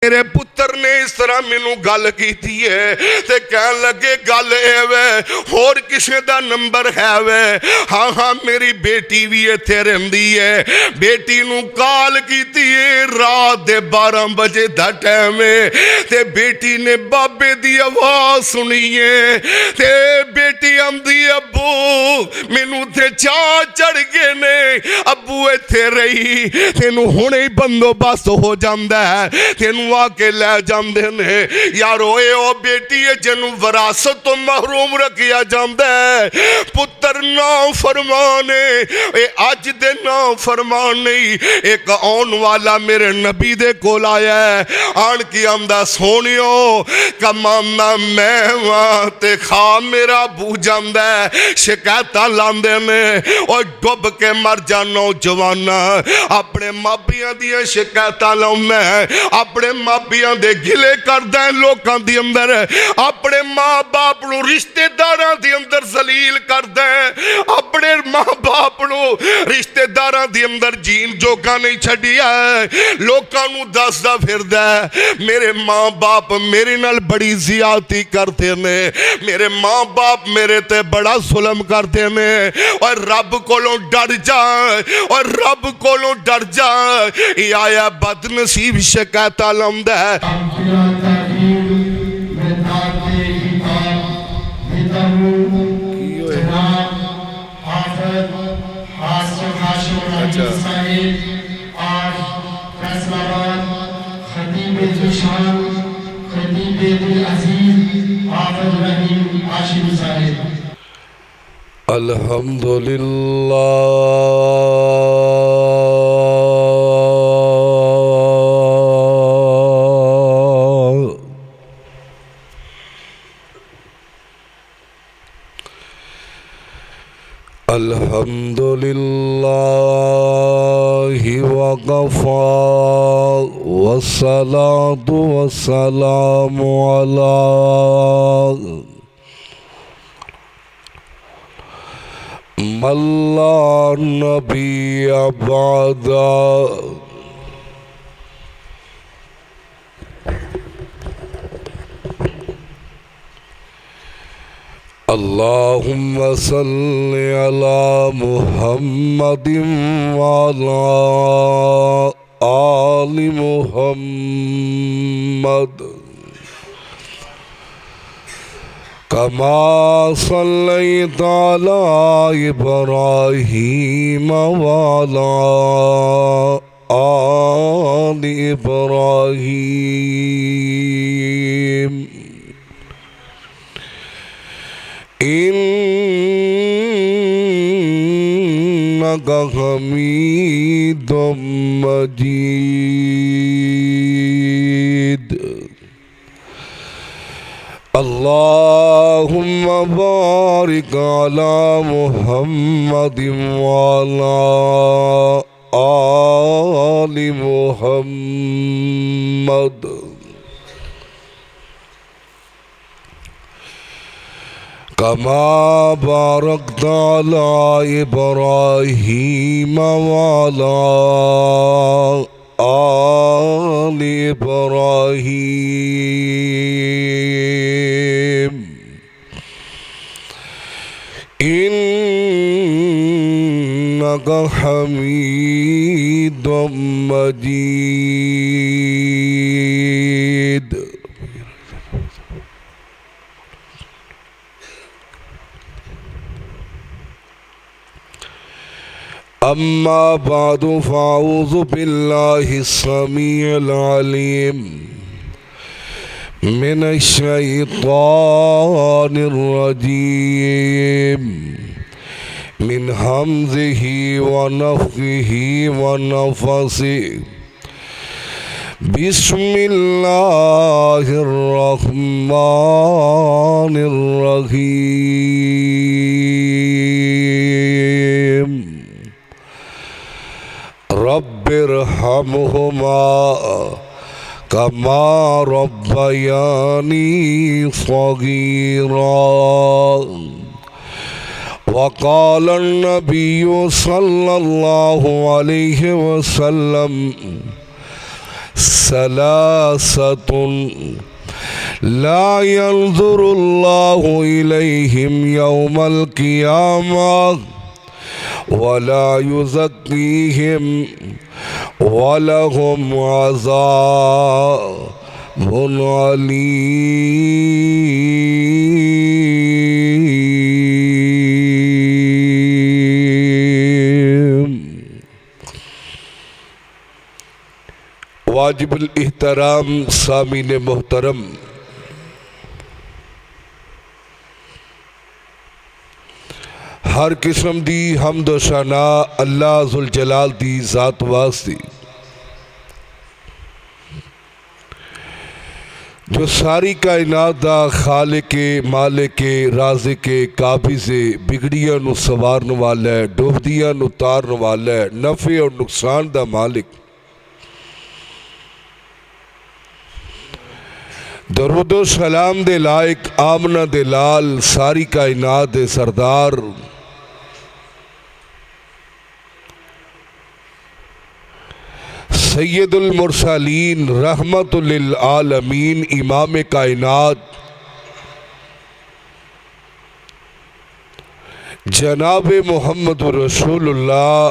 मेरे पुत्र ने इस तरह मैनू गल की है ते कह लगे गल है वे होर किसी का नंबर है वे। हाँ हाँ मेरी बेटी भी इत्थे रहिंदी है। बेटी नू कॉल की रात दे 12 बजे दा टाइम है ते बेटी ने बाबे दी आवाज सुनी है ते बेटी आंदी अब्बू मैनू थे चाह चढ़ गए ने अब्बू इत्थे रही तेनू हुणे ही बंदोबस्त हो जांदा है तेनू आके लै जांदे ने। यारो ए ओ बेटी है जिन्नू विरासत तो महरूम रखिया जांदा है। पुत्र ना फरमान ए अज दे ना फरमान नहीं। एक आने वाला मेरे नबी दे कोल आया है आन की आंदा सोनियो कमाना मैं वां ते खा मेरा बू जांदा है। शिकायत लांदे ने और डुब के मर जा नौजवाना अपने मापियां दियां शिकायत लाउंदा है अपने मापियां दे गिले करदा है लोकां दे अंदर अपने माँ बाप नू रिश्तेदारां दे अंदर जलील करदा है अपने माँ बाप नू रिश्तेदारां दे अंदर जीन जोगा नहीं छड्डिया लोकां नू दसदा फिरदा है मेरे माँ बाप मेरे नाल बड़ी ज़ियादती करते ने मेरे माँ बाप मेरे ते बड़ा जुल्म करते ने और रब कोलों डर जा और रब कोलों डर जा। ये आया बदनसीब शिकायत लाउंदा है। अल्हम्दुलिल्लाह अल्हम्दुलिल्लाहि वकफ़ा वस्सलातु वस्सलामु अला मल्ला नबिय्य बअदा। अल्लाहुम्मा सल्लि अला मुहम्मदिन व अला आलि मुहम्मद कमा सल्लैता अला इब्राहीम व अला आलि इब्राहीम इन्नका हमीदुम मजीद। अल्लाहुम्मा बारिक अला मुहम्मदिन व अला आलि मुहम्मद कमा बारकता अला इब्राहीम व अला आलि इब्राहीम इन्नका हमीदुम मजीद। अम्मा बादु फ़ाऊज़ु बिल्लाहि समीइल अलीम मिनश्शैतानिर रजीम मिन हमज़िही व नफ़्ख़िही व नफ़सिही बिस्मिल्लाहिर रहमानिर रहीम। रब्बिरहमहुमा कमा रब्बयानी सगीरा। वक़ाल नबिय्यु सल्लल्लाहु अलैहि वसल्लम सलासतुन ला यंजुरुल्लाहु इलैहिम यौमल क़ियामह वला युज़क्कीहिम वलहुम अज़ाबुन अलीम। वाजिबुल इहतराम सामीन मोहतरम, हर किस्म दी हमद व शना अल्लाह ज़ुल जलाल दी ज़ात वास्ते जो सारी कायनात दा खालिके मालिके राज़िके काबिज़े बिगड़ियां नू सवारन वाला है, डुबदियां नू तारन वाला है, नफ़े और नुकसान दा मालिक। दरूद व सलाम दे लायक आमना दे लाल सारी कायनात दे सरदार सैयदुल मुरसलीन रहमतुल लिल आलमीन इमाम कायनात जनाब मोहम्मद रसूलुल्लाह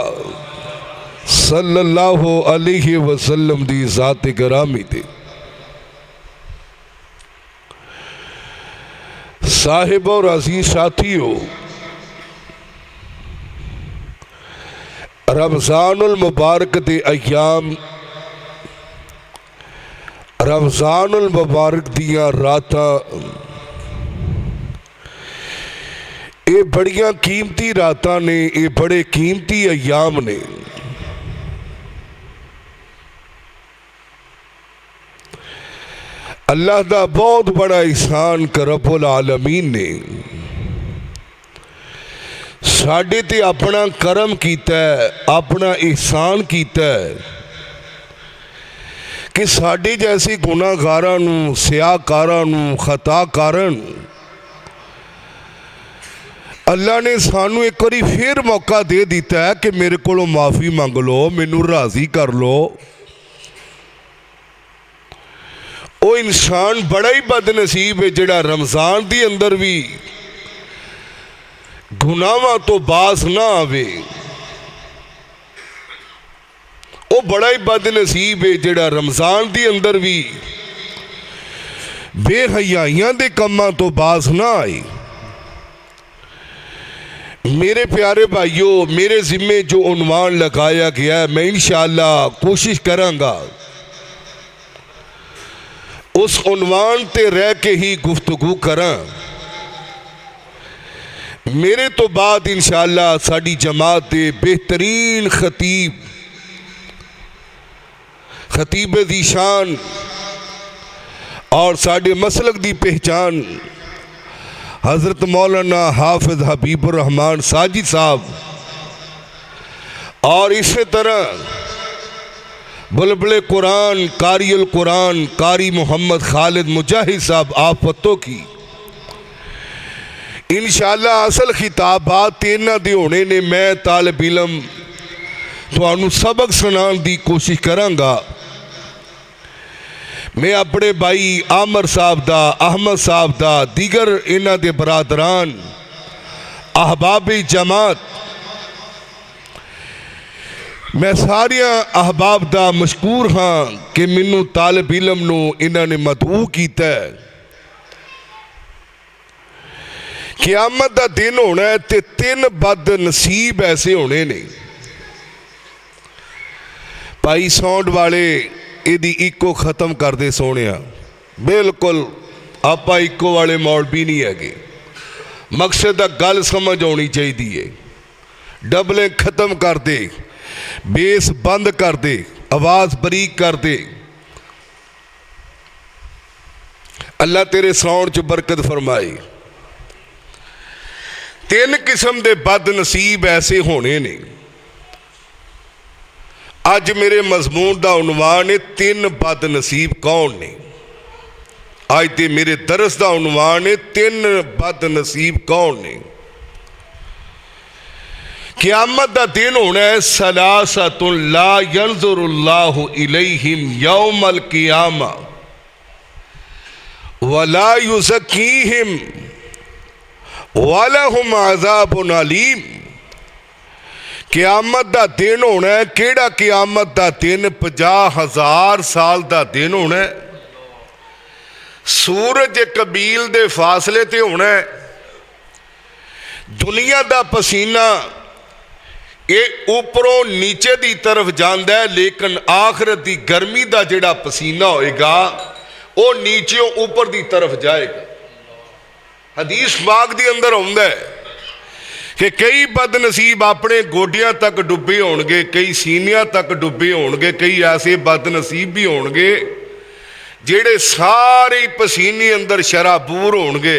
सल्लल्लाहु अलैहि वसल्लम दी ज़ात गिरामी ते साहिब और अजीज साथियों, रमज़ानुल मुबारक दे अयाम, रमज़ानुल मुबारक दियां रातां ये बड़ियां कीमती रातां ने, ये बड़े कीमती अयाम ने। अल्लाह दा बहुत बड़ा एहसान रब्बुल आलमीन ने साडे ते अपना करम कीता है, अपना एहसान कीता है कि साडे जैसे गुनाहगारां नू, सियाकारां नू, खताकारां नू अल्लाह ने सानू एक बारी फिर मौका दे दिता है कि मेरे कोलों माफ़ी मंग लो, मैनू राज़ी कर लो। वो इंसान बड़ा ही बदनसीब है जिहड़ा रमज़ान दी अंदर भी गुनाहां तो बाज ना आवे। वो बड़ा ही बदनसीब है जिहड़ा रमज़ान दी अंदर भी बेहयाइयां दे कम्मां तो बाज ना आए। मेरे प्यारे भाइयों, मेरे जिम्मे जो उन्वान लगाया गया है, मैं इंशाअल्लाह कोशिश करांगा उस उन्वान ते रह के ही गुफ्तगू करा। मेरे तो बाद इंशाअल्लाह साड़ी जमात दे बेहतरीन खतीब दी शान और साढ़े मसलक दी पहचान हज़रत मौलाना हाफिज हबीबुर रहमान साजिद साहब और इसी तरह बुलबुले कुरान कारियुल कुरान कारी मोहम्मद खालिद मुजाहिद साहब आफतों की इंशाअल्लाह असल खिताबात इन्हां दे होने ने। मैं तालिब इलम तुहानू सबक सुनाने की कोशिश करांगा। मैं अपने भाई आमर साहब दा, अहमद साहब दा, दीगर इन्हां दे बरादरान अहबाबी जमात, मैं सारिया अहबाब दा मशकूर हाँ कि मैनू तालिब इलम नू इन्हां ने मदऊ कीता है। क़यामत दा दिन होना है ते 3 बद नसीब ऐसे होने ने। भाई साउंड वाले इहदी इको खत्म कर दे सोनिया, बिल्कुल आपां इको वाले मौलवी नहीं है। मकसद दा गल समझ आनी चाहिए। डबलें खत्म कर दे, बेस बंद कर दे, आवाज़ बरीक कर दे। अल्लाह तेरे साउंड च बरकत फरमाए। 3 किस्म के बद नसीब ऐसे होने ने। अज मेरे मजमून का उन्वान है 3 बद नसीब कौन ने। अज ते मेरे दरस का उन्वान है 3 बद नसीब कौन ने। क़यामत दा दिन होना है, सलासतुन ला यंज़ुरुल्लाहु इलैहिम यौमल क़ियामा वला युज़क्कीहिम वलहुम अज़ाबुन अलीम। क़यामत दा दिन होना है, केड़ा क़यामत दा दिन? 50,000 साल दा दिन होना है। सूरज कबील दे फासले ते होना है। दुनिया दा पसीना ये उपरों नीचे दी तरफ जाता है, लेकिन आखिरत दी गर्मी दा जिहड़ा पसीना होएगा वो नीचों ऊपर दी तरफ जाएगा। हदीस पाक दी अंदर आउंदा है कि कई बदनसीब अपने गोडियां तक डुबे होणगे, कई सीनियां तक डुबे होणगे, कई ऐसे बदनसीब भी होणगे जेड़े सारे पसीने अंदर शराबूर होणगे।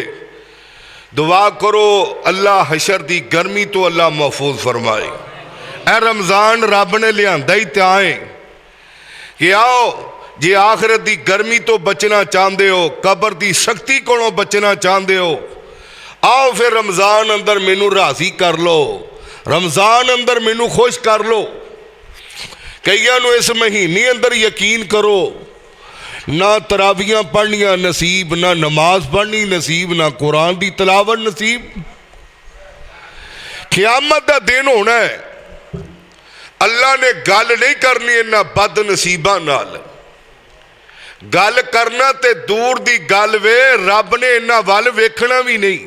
दुआ करो अल्लाह हशर दी गर्मी तो अल्लाह महफूज फरमाए। ए रमज़ान रब ने लियांदा ही तां है कि आओ जे आखिरत दी गर्मी तो बचना चाहते हो, कबर दी सख्ती कोलों बचना चाहते हो, आओ फिर रमज़ान अंदर मैनू राजी कर लो, रमज़ान अंदर मैनू खुश कर लो। कईयां नूं इस महीने अंदर यकीन करो ना तरावियां पढ़नियां नसीब, ना नमाज पढ़नी नसीब, ना कुरान की तलावत नसीब। क़यामत दा दिन होना है, अल्लाह ने गल नहीं करनी इन्हां बद नसीबां नाल। गल करना ते दूर दी गल वे, रब ने इन्हां वल वेखना भी नहीं।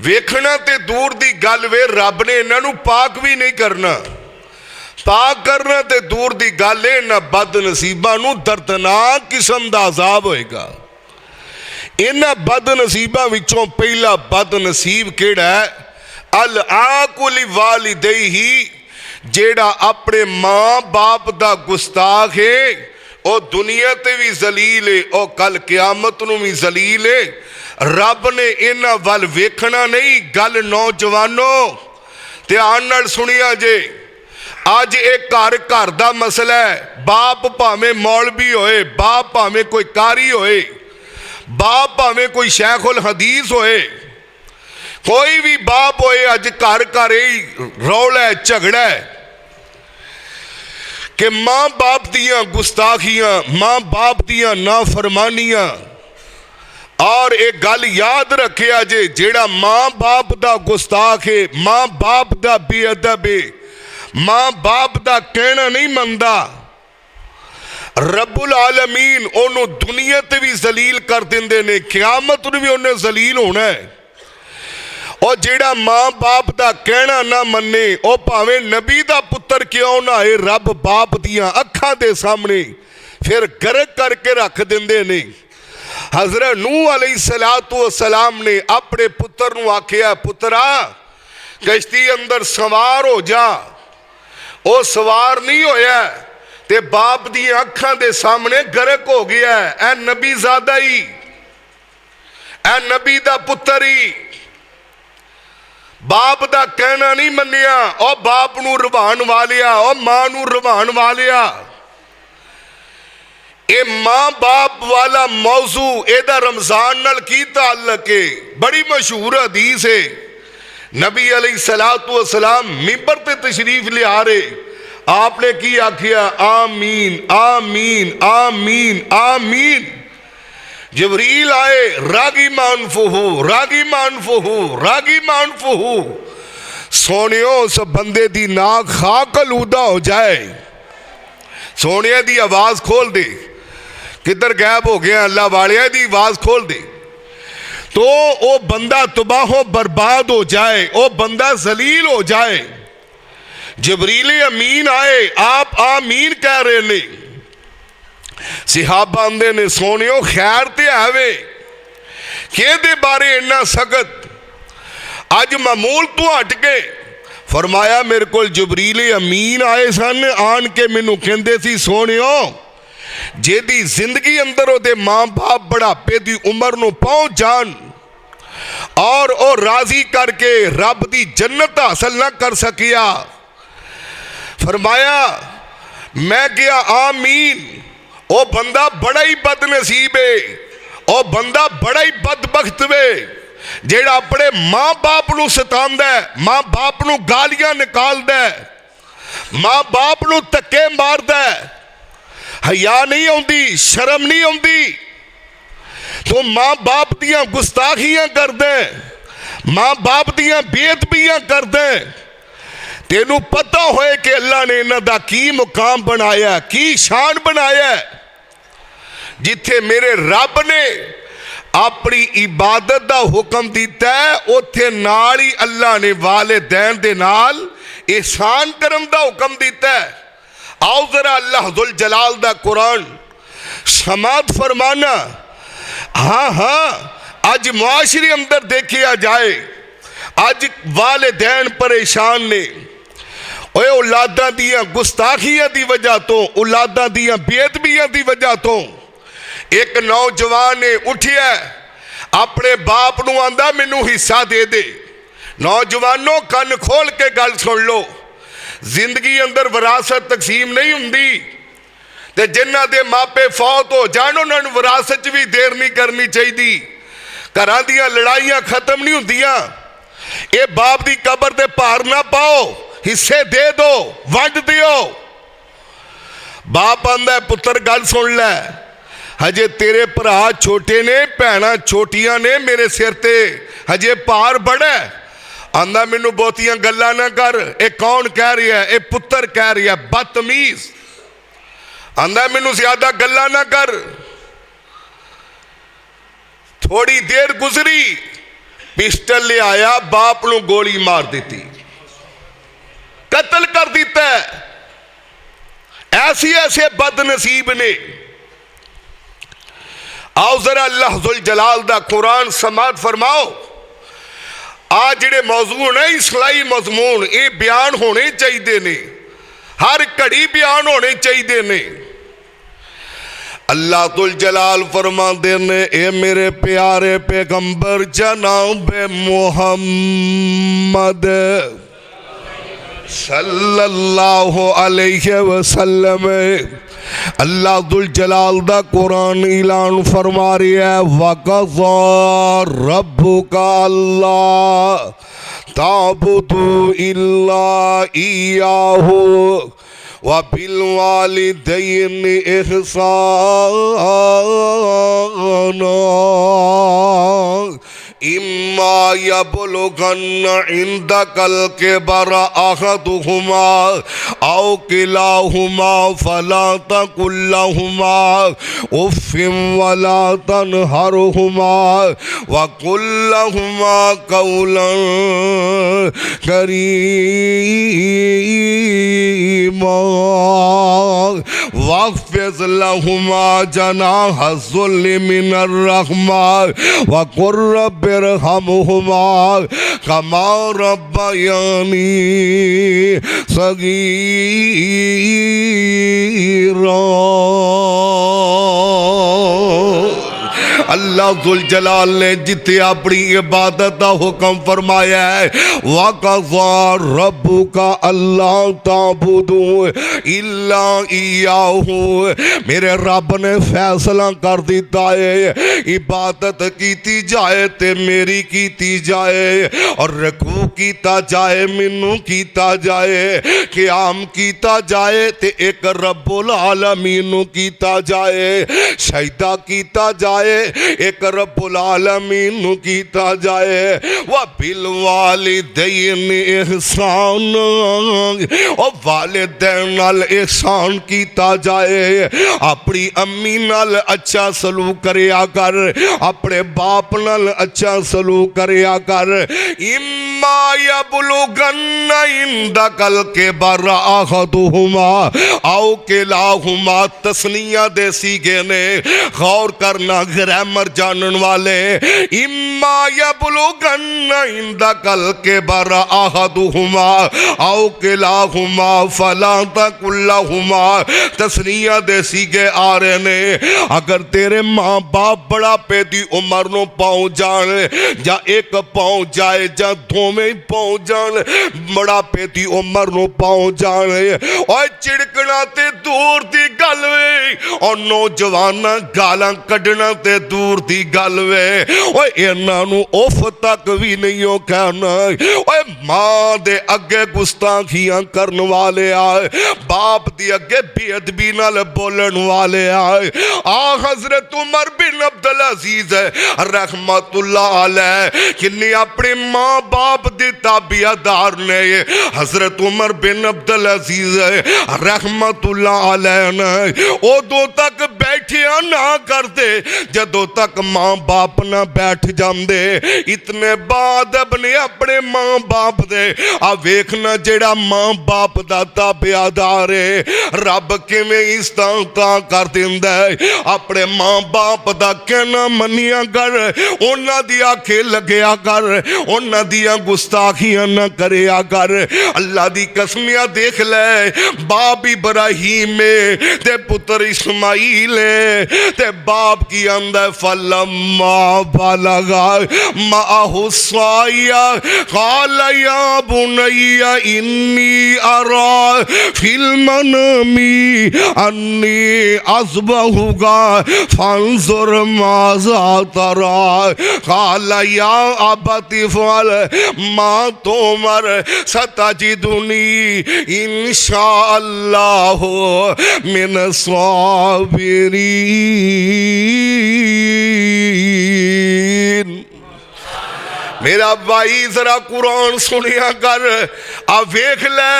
वेखना ते दूर दी गल वे, रब ने इन्हां नूं पाक भी नहीं करना। पाक करना ते दूर दी गल है, इन्हां बद नसीबां नूं दर्दनाक किस्म दा अजाब होएगा। इन्हां बद नसीबां विचों पहला बद नसीब केड़ा है? अल आकुल वालिदैही, जेड़ा अपने मां बाप दा गुस्ताख है, ओ दुनिया ते भी जलील है, ओ कल क़यामत नूं भी जलील है। रब ने इन्हां वल वेखना नहीं। गल नौजवानों ध्यान नाल सुनिया जे, अज एक घर घर दा मसला है। बाप भावें मौलवी होए, बाप भावें कोई कारी होए, बाप भावें कोई शैखुल हदीस होए, कोई भी बाप होए, अज घर घर ही रौला है, झगड़ा है कि मां बाप दियां गुस्ताखियां, मां बाप दियां नाफरमानियां। और एक गल याद रखिया जे, जेड़ा मां बाप दा गुस्ताख है, मां बाप दा बेअदब है, मां बाप दा कहना नहीं मनदा, रब्बुल आलमीन ओनू दुनिया ते भी जलील कर देंदे ने, क़यामत नूं भी उन्हें जलील होना है। और जेड़ा मां बाप दा कहना ना मन्ने, ओ भावें नबी दा पुत्र क्यों ना है, रब बाप दियां अखां दे सामने फिर गर्क करके रख देंदे ने। हज़रत नूह अलैहिस्सलातु वस्सलाम ने अपने पुत्र नूं आखिया, पुत्रा कश्ती अंदर सवार हो जा। ओ सवार नहीं होया ते बाप दी अखां दे सामने गर्क हो गया। ऐ नबी ज़ादा ही, ऐ नबी दा पुत्र ही, बाप दा कहना नहीं मन्निया, और बाप नूं रवान वालिया, और मां नूं रवान वालिया। ये मां बाप वाला मौजू एदा रमजान नाल की ताल्लुक है? बड़ी मशहूर हदीस है। नबी अलैहिस्सलातु वस्सलाम मिंबर पे तशरीफ ले आ रहे, आपने की आखिया? आमीन आमीन आमीन आमीन। जबरील आए, रागी मानफुहू रागी मानफुहू रागी मानफुहू। सोनियो उस बंदे दी नाक खाक आलूदा हो जाए। सोनिया दी आवाज खोल दे, किधर गायब हो गया? अल्लाह वालिया दी आवाज खोल दे तो वो बंदा तबाहो बर्बाद हो जाए, वो बंदा जलील हो जाए। जबरील अमीन आए, आप आमीन कह रहे ने। सिहाबा आंदे ने, सोनियो खैर ते आवे कि बारे इन्ना सख्त अज मामूल तो हट गए? फरमाया मेरे को जबरील अमीन आए सन, आन के मैनू कहंदे सी, सोनियो जेदी जिंदगी अंदर ओदे मां बाप बुढ़ापे दी उम्र नूं पहुंच जान और ओ राजी करके रब दी जन्नत हासिल ना कर सकिया, फरमाया मैं क्या आमीन, ओ बंदा बड़ा ही बदनसीब है, ओ बंदा बड़ा ही बदबख्त वे। ਜਿਹੜਾ ਆਪਣੇ माँ बाप ਨੂੰ ਸਤਾਉਂਦਾ ਹੈ, माँ बाप ਨੂੰ ਗਾਲੀਆਂ ਨਿਕਾਲਦਾ ਹੈ, माँ बाप ਨੂੰ ਧੱਕੇ ਮਾਰਦਾ ਹੈ, हया नहीं आउंदी, शर्म नहीं आउंदी, तो माँ बाप दियां गुस्ताखियां कर दे, माँ बाप दियां बेअदबियां कर दे, तेनू पता होए कि अल्लाह ने इन्हां दा की मुकाम बनाया, की शान बनाया। जिथे मेरे रब ने अपनी इबादत दा हुक्म दिता है, उत्थे नाल ही अल्लाह ने वालिदैन दे नाल एहसान करन दा हुक्म दिता है। आओ जरा अल्लाह जुल जलाल दा कुरान समात फरमाना। हाँ हाँ, अज मुआशरे अंदर देखिया जाए, अज वालिदैन परेशान ने, ओए औलादां दियां गुस्ताखियां दी वजह तो, औलादां दियां बेअदबियां दी वजह तो। एक नौजवान ने उठिया, अपने बाप नूं आंदा मैनू हिस्सा दे दे। नौजवानों कन खोल के गल सुन लो, जिंदगी अंदर विरासत तकसीम नहीं हुंदी, ते जिन्हां दे मापे फौत हो जाण उन्हां नूं विरासत च भी देर नहीं करनी चाहिए। घरां दीयां लड़ाइयां खत्म नहीं हुंदियां। ये बाप दी कबर ते भार ना पाओ, हिस्से दे दो, वंड दिओ। बाप आंदा पुत्र गल सुन लै, हजे तेरे भरा छोटे ने, भैणां छोटियां ने, मेरे सिर ते हजे भार बड़ा है। आंदा मैनू बहुतियां गल्लां ना कर। ये कौन कह रहा है? ये पुत्र कह रहा है, बदतमीज। आंदा मैनू ज्यादा गल्लां ना कर। थोड़ी देर गुजरी, पिस्टल ले आया, बाप नू गोली मार दी, कत्ल कर दिता है। ऐसे ऐसे बदनसीब ने। आओ जरा अल्लाह जुल जलाल दा कुरान समात फरमाओ। आ जिहड़े मौजू ने इस्लाही मजमून, ये बयान होने चाहिए ने, हर घड़ी बयान होने चाहिए ने। अल्लाह तुल जलाल फरमाते ने, ए मेरे प्यारे पैगंबर जनाब मुहम्मद सल्लल्लाहु अलैहि वसल्लम, अल्लाह दुल जलाल दा कुरान ऐलान फरमा रहा है, वक़ज़ा रब्बुका अल्लाह ताबुदू इल्ला इय्याहु व बिल वालिदैनि इहसाना इम्मा यबलुगन्ना इंदकल किबरा अहदुहुमा औ किलाहुमा फला तकुल लहुमा उफ्फिन वला तनहरहुमा व कुल लहुमा कौलन करीमा वख्फिज़ लहुमा जनाह ज़ुल्लि मिनर रहमा व कुर रब्बिरहमहुमा कमा रब्बयानी सगीरा। अल्लाह जुल जलाल ने जिथे अपनी इबादत का हुक्म फरमाया है, वक़ज़ा रब्बुका अल्लाह ताबुदू इल्ला इय्याहु, मेरे रब ने फैसला कर दिता है इबादत कीती जाए ते मेरी कीती जाए, और रकू कीता जाए मैनू कीता जाए, क़याम कीता जाए ते एक रब्बुल आलमीन नू कीता जाए, सजदा कीता जाए एक रब्बुल आलमीन नू कीता जाए। व बिल वालिदैन इहसान, और वालिदैन नाल एहसान कीता जाए। अपनी अम्मी नाल अच्छा सलूक करया कर, अपने बाप नाल अच्छा सलूक करया कर। इम्मा यबलुगन्ना इंदकल किबर अहदुहुमा औ किलाहुमा, तस्निया दे सीगे ने, गौर करना ग्रामर जानन वाले। इम्मा यबलुगन्ना इंदकल किबर अहदुहुमा औ किलाहुमा फला तकुल लहुमा, तस्निया दे सीगे आ रहे ने। अगर तेरे माँ बाप बुढ़ापे दी उम्र नूं पहुंच जाण, या एक पहुंच जाए या दो उवें ही पहुंच जान, बुढ़ापे दी उम्र नूं पहुंच जान। और चिड़कना ते दूर दी गल वे, और नौजवान गालां कढ़ना ते दूर दी गल वे। ओए इन्हां नूं उफ तक भी नहीं हो कहना। ओए मां दे अगे गुस्ताखियां करन वाले आए, बाप दी अगे बेअदबी नाल बोलन वाले आए। हजरत उमर बिन अब्दुल अजीज रहमतुल्लाह अलैह किन्नी अपने मां बाप दे ताबियादार ने। हजरत उमर बिन अब्दुल अजीज रहमतुल्लाह अलैह ने उदों तक बैठिया ना करते जदों तक मां बाप ना बैठ जाते। इतने बाद अपने अपने मां बाप दे आ वेखना जेड़ा मां बाप दा ताबियादार है रब किवें इज्जतां कर दिंदा है। अपने मां बाप दा कहना मनिया कर, उन्हां दी आखे लगया कर, उन्हां दियां गुस्ताखियां ना करया कर। अल्लाह दी कसमियां देख ले, बाप इब्राहीम ते पुत्र इस्माइल ते बाप की आंदा फलम्मा बलगा माहु साया काल या बुनैया इन्नी अरा फिल मनमी अन्नी अज़बहुका फंजुर माज़ा तरा काल या अबति फअल मा तुमर सतजिदुनी इंशाअल्लाह मिन साबिरीन। मेरा भाई जरा कुरान सुनिया कर, आ वेख ले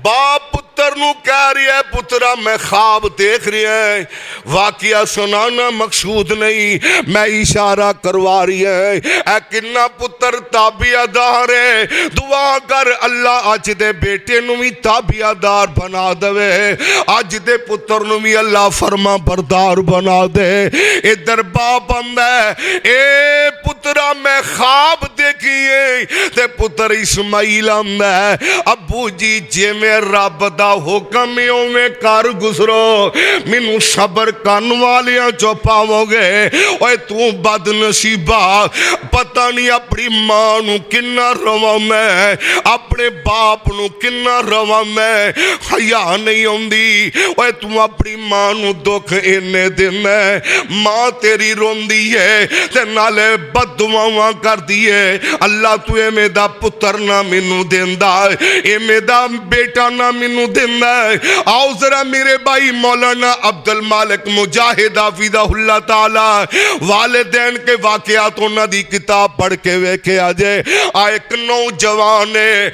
बाप पुत्र नू कह रहा है पुत्रा मैं ख्वाब देख रहा है। वाकिया सुनाना मकसूद नहीं, मैं इशारा करवा रही है। ऐ किन्ना पुत्र ताबियादार है, दुआ कर अल्लाह अज दे बेटे नू भी ताबियादार बना दे, अज दे पुत्र नू भी अल्लाह फरमा बरदार बना दे। इधर बाप आंदा ए पुत्रा मैं ख्वाब देखिए, ते पुत्र इस्माइल आंदा अबू जी जिवें रब दा हुक्म है उवें कर गुजरो, मैनू सबर करन वालियां चो पावोगे। ओए तू बदनसीबा पता नहीं अपनी मां नू किन्ना रवांदा है, अपने बाप नू किन्ना रवांदा है, हया नहीं आउंदी। ओए तू अपनी मां नू दुख इन्ने दिंदा है, मां तेरी रोंदी है ते नाले बददुआवां करदी है। अल्लाह तू एवें दा पुत्र ना मैनू देंदा, एवें दा बेटा ना मैनू देंदा। आओ जरा मेरे भाई मौलाना अब्दुल मालिक मुजाहिद हाफिज़हुल्लाह ताला वालिदैन के वाकयात उन्हां दी किताब पढ़ के वेखे अजे। आ एक नौजवान है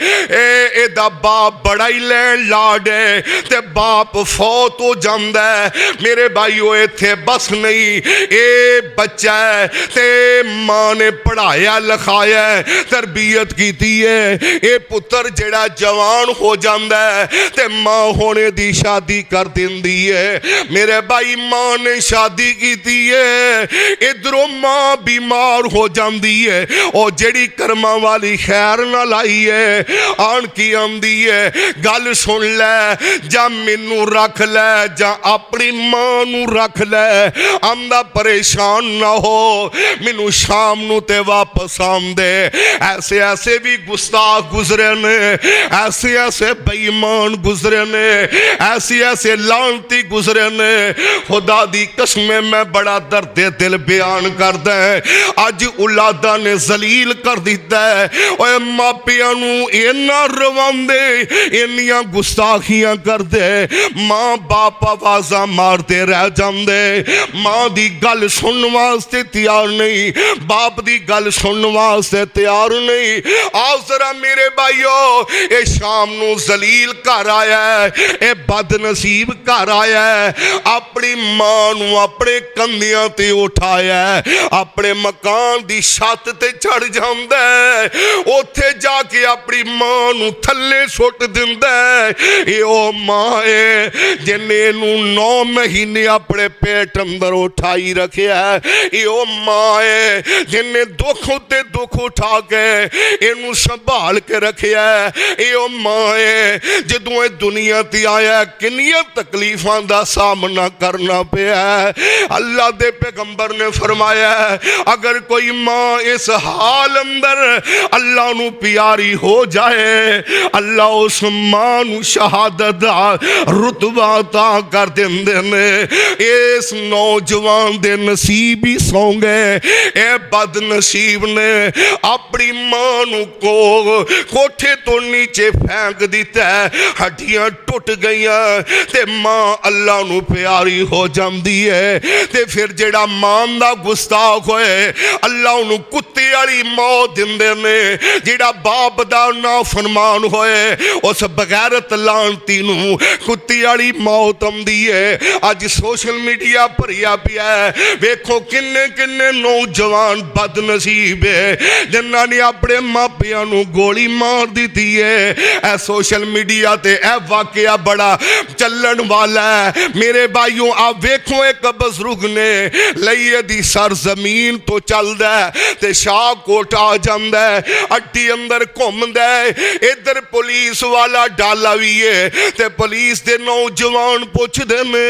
एदा बाप बड़ा ही लैन लाड है ते बाप फौत हो जांदा है। मेरे भाईओ इत्थे बस नहीं, ए बच्चा है ते मां ने पढ़ाया लिखाया तरबियत कीती है। ए पुत्र जेड़ा जवान हो जांदा ते मां होने दी शादी कर दिंदी है। मेरे भाई मां ने शादी की है, इधरों मां बीमार हो जाती है, और जेड़ी कर्मा वाली खैर ना लाई है आन की आंदी है गल सुन ले, जा मैनू रख ले जा अपनी मां नू रख ले। आंदा परेशान ना हो, मैनू शाम नू ते वापस आंदे। ऐसे ऐसे भी गुस्ताख गुजरे ने, ऐसे ऐसे बेईमान गुजरे ने, ऐसे ऐसे लानती गुजरे ने। खुदा दी कसम मैं बड़ा दर्द दिल बयान करदा है। अज औलादा ने जलील कर दिता है, ओए मापियां नू इन्ना रवांदे इन्नियां गुस्ताखियां करदे, मां बाप आवाज़ां मारते रह जांदे। मां दी गल सुनन वास्ते तैयार नहीं, बाप दी गल सुनन वास्ते तैयार नहीं। आओ जरा मेरे भाईओ ए शाम नू जलील घर आया है, ए बदनसीब घर आया है, अपनी मां नू अपने कंधियां ते उठाया है, अपने मकान दी छत ते चढ़ जांदा है, उत्थे जाके अपनी मां नू थल्ले सुट दिंदा है। ए ओ मां है जिन्ने नू 9 महीने अपने पेट अंदर उठाई रखिया है। ए ओ मां है जिन्ने दुख उत्ते दुख उठा के इनू संभाल के रखिया। ये मां है जदों दुनिया ते आया किन्नियां तकलीफां दा सामना करना पिया। अल्लाह दे पैगंबर ने फरमाया अगर कोई मां इस हाल अंदर अल्लाह नू प्यारी हो जाए अल्लाह उस मां नू शहादत दा रुतबा अता कर देंदे ने। इस नौजवान दे नसीब ही सौ गए। ए बदनसीब ने अपनी मां नू कोठे तो नीचे फेंक दिता, हड्डियां टुट गईयां ते मां अल्लाह नू प्यारी हो जाती है। ते फिर जेड़ा मां दा गुस्ताख होए अल्लाह उन्हू कुत्ते वाली मौत दिंदे ने। जेड़ा बाप दा नाफरमान होए उस बगैरत लानती नू कुत्ते वाली मौत आंदी है। अज सोशल मीडिया भरिया पिया है, वेखो किन्ने किन्ने नौजवान बदनसीब है जिन्हां ने अपने मापियां नू गोली मार दी है। ए सोशल मीडिया ते ए वाकया बड़ा चलन वाला है मेरे भाइयों। आप वेखो एक बजुर्ग ने लईए दी सरजमीन तो चलदा ते शाहकोट आ जांदा है, अड्डी अंदर घूमदा है। इधर पुलिस वाला डाला भी है ते पुलिस दे नौजवान पुछदे ने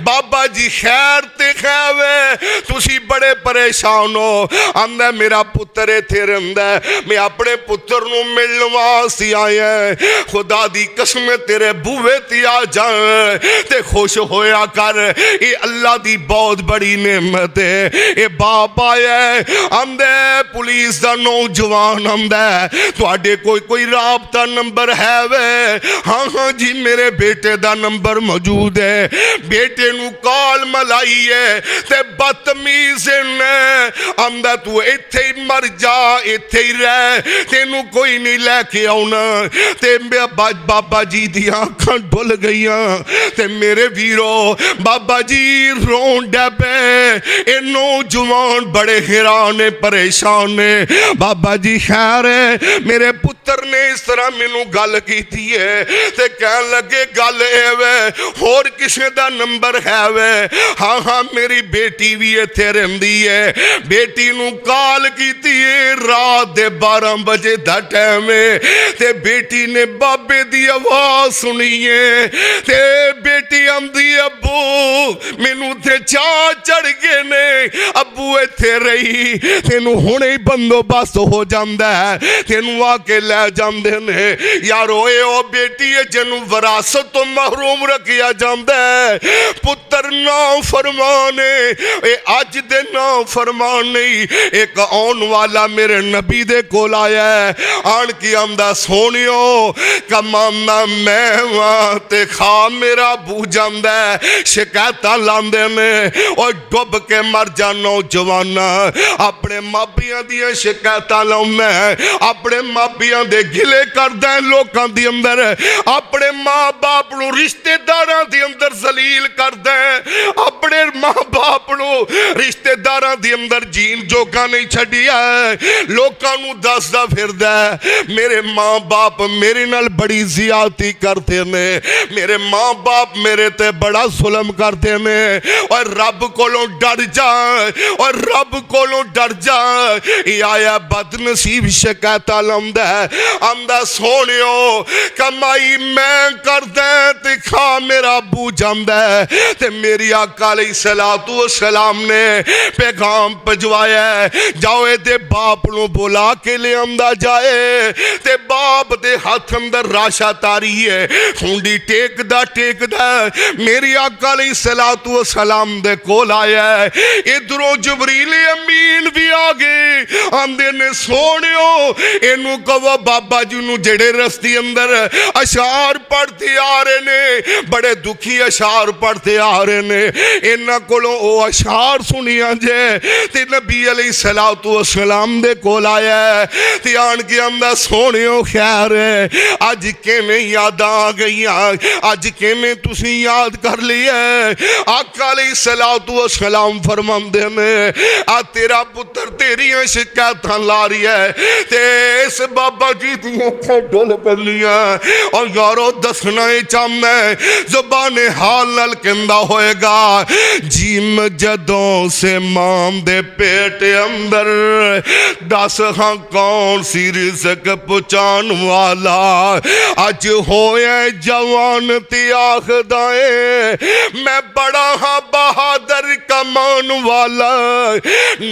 बाबा जी खैर ते खैर है तुसी बड़े परेशान हो। आंदा मेरा पुत्र इत्थे रहिंदा मैं अपने पुत्र नू मिलण वास्ते आया। खुदा दी कसम तेरे बूहे ते आ जाए ते खुश होया कर, ये अल्लाह दी बहुत बड़ी नेमत है। ये बाप आया आंदा पुलिस दा नौजवान आंदा तुहाडे कोई राबता नंबर है वे? हाँ हाँ जी मेरे बेटे दा नंबर मौजूद है। बेटे नू कॉल मलाई है ते बदतमीज ने आंदा तू इत्थे ही मर जा, इत्थे ही रह, तेनू कोई नहीं लैके आउना। ते बाबा जी दी अखां डुल गईयां ते मेरे वीरो बाबा जी रोन डै पे। ए नौजवान बड़े हैरान ने परेशान ने। बाबा जी खैर है मेरे पुत्र ने इस तरह मैनू गल कीती है ते कहन लगे गल ए वे होर किसे दा नंबर है वे? हाँ हाँ मेरी बेटी भी इत्थे रहिंदी है। बेटी नू कॉल कीती है रात दे 12 बजे दा टाइम है ते बेटी ने बाबे दी आवाज सुनी है ते बेटी आंदी अब्बू मैनू ते चाह चढ़ गए ने, अब्बू इत्थे रही तेनू हुणे ही बंदोबस्त हो जांदा है, तेनू आके लै जांदे ने। यारो ए ओ बेटी है जिन्नू विरासत तो महरूम रखिया जांदा है। पुत्र ना फरमान ए अज दे ना फरमान नहीं। एक आउण वाला मेरे नबी दे कोल आया है, आण के आंदा सोनियो कमाना मैं वां ते खा मेरा बू जांदा है। शिकायतां लांदे ने और डुब के मर जा नौजवाना। अपने मापियां दियां शिकायतां लाउंदा है, अपने मापियां दे गिले करदा है लोकां दे अंदर, अपने माँ बाप नू रिश्तेदारां दे अंदर जलील करदा है, अपने माँ बाप नू रिश्तेदारां दे अंदर जीन जोगा नहीं छड्डिया। लोकां नू दसदा फिरदा है मेरे माँ बाप मेरे नाल बड़ी ज़ियादती करते ने, मेरे माँ बाप मेरे ते बड़ा जुल्म करते ने। और रब कोलों डर जा, और रब कोलों डर जा। ये आया बदनसीब शिकायत लाउंदा है आंदा सोनियो कमाई मैं करदा ते खा मेरा बू जांदा है। ते मेरी आका अलैहिस्सलातु वस्सलाम ने पैगाम पजवाया जाओ ए बाप नू बुला के ले आंदा जाए। ते बाप दे हाथ अंदर राशा तारी है, खूंडी टेकदा टेकदा मेरी आका अलैहिस्सलातु वस्सलाम दे कोल आया। इधरों जबरील अमीन भी आ गए, आंदे ने सोनियो इनू कहो बाबा जी नू जेड़े रस्ते अंदर अशार पढ़ते आ रहे ने, बड़े दुखी अशार पढ़ते आ रहे ने, इन्हां कोलों ओ अशार सुनिया जे। ते नबी अलैहिस्सलातु वस्सलाम दे कोल आया ते आण के आंदा सोनियो खैर अज किवें यादां आ गईयां, अज किवें तुसीं याद कर लिया? आका अलैहिस्सलातु वस्सलाम फरमा फरमाते ने आ तेरा पुत्र तेरियां शिकायतां ला रही है ते इस बाबा जी दी अखां डुल पैंदियां और यारो दसना ही चाहना जुबान हाल नाल कहंदा होएगा जीम जदों से मां दे पेट अंदर दस हाँ कौन सी रिज़्क़ पहुँचान वाला अज होया जवान ते आखदा है मैं बड़ा हाँ बहादुर कमान वाला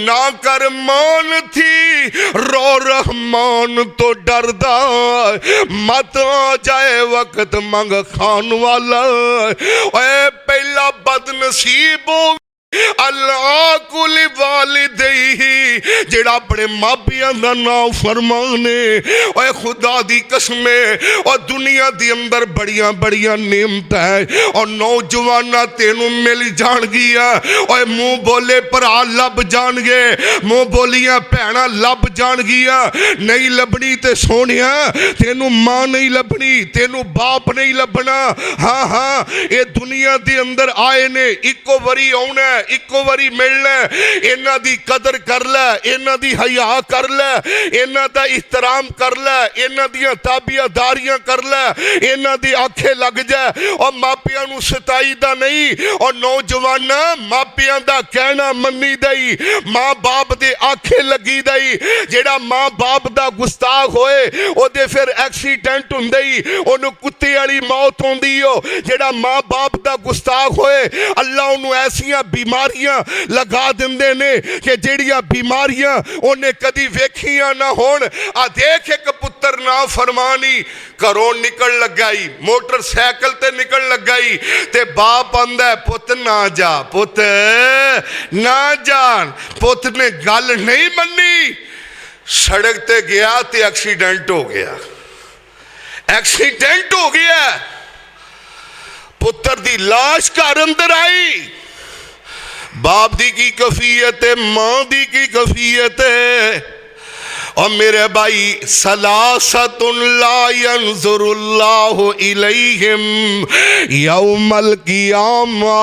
ना कर मान थी रो रहमान तो डरदा मत आ जाए वक्त मंग खान वाला ओए पहला बदनसीब हो अल्लाह कुल वालिदैही जेड़ा अपने मापियां दा नाम फरमाने ओए खुदा दी कसम और दुनिया दी अंदर बड़ियां बड़ियां नेमत है और नौजवाना तेनू मिल जान गिया ओए मुंह बोले भरा लब जान गए मुंह बोलियां भैणा लब जान गिया नहीं लभनी ते सोनिया तेनू मां नहीं लभनी तेनू बाप नहीं लभना हाँ हाँ ये दुनिया दी अंदर आए ने इको वरी आउणा इको वारी मिलना इन्हां दी कदर कर ले इन्हां दी हया कर ले इन्हां दा एहतराम कर ले इन्हां दियां ताबियादारियां कर ले इन्हां दी आखे लग जाए और मापियां नू सताई दा नहीं और नौजवान मापियां दा कहना मन्नी दई मां बाप दे आखे लगी दई जेड़ा मां बाप दा गुस्ताख होए ओदे फिर एक्सीडेंट हुंदे ही ओनू कुत्ते वाली मौत होंदी हो जेड़ा मां बाप दा गुस्ताख होए अल्लाह ओनू ऐसियां बीमारियां लगा देंदे ने कि जेड़ियां बीमारियां उन्हें कदी वेखियां ना होन आ देख एक पुत्र ना फरमानी घरों निकल लगाई मोटरसाइकिल ते निकल लगाई ते बाप आंदा पुत ना जा पुत ना जान पुत ने गल नहीं मन्नी सड़क ते गया ते एक्सीडेंट हो गया एक्सीडेंट हो गया पुत्र दी लाश घर अंदर आई बाप दी की कफियत है मां दी की कफियत है और मेरे भाई सलासतुन ला यंजुरुल्लाहु इलैहिम यौमल क़ियामा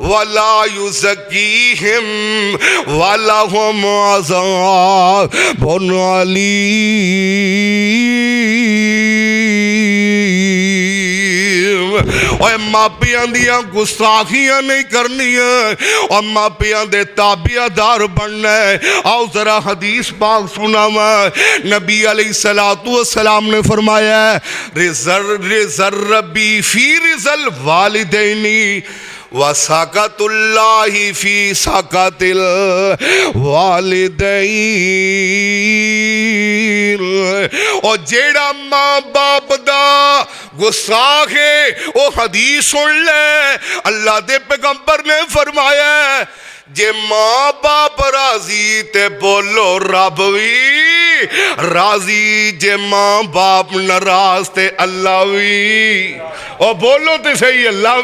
वला युज़क्कीहिम वलहुम अज़ाबुन अलीम और मापियां दियां गुस्ताखियां नहीं करनियां और मापियां दे ताबियादार बनना है आओ जरा हदीस पाक सुनावा नबी अलैहिस्सलातु वस्सलाम ने फरमाया रिज़र्रबी फी रिज़ल वालिदैनी वसाकतुल्लाहि फी साकतिल वालिदैन और जेड़ा मां बाप दा गुस्ताख है वो हदीस सुन ले अल्लाह दे पैगंबर ने फरमाया जे मां बाप राजी ते बोलो रब भी राजी जे मां बाप नाराज ते अल्लाह भी और बोलो तो सही अल्लाह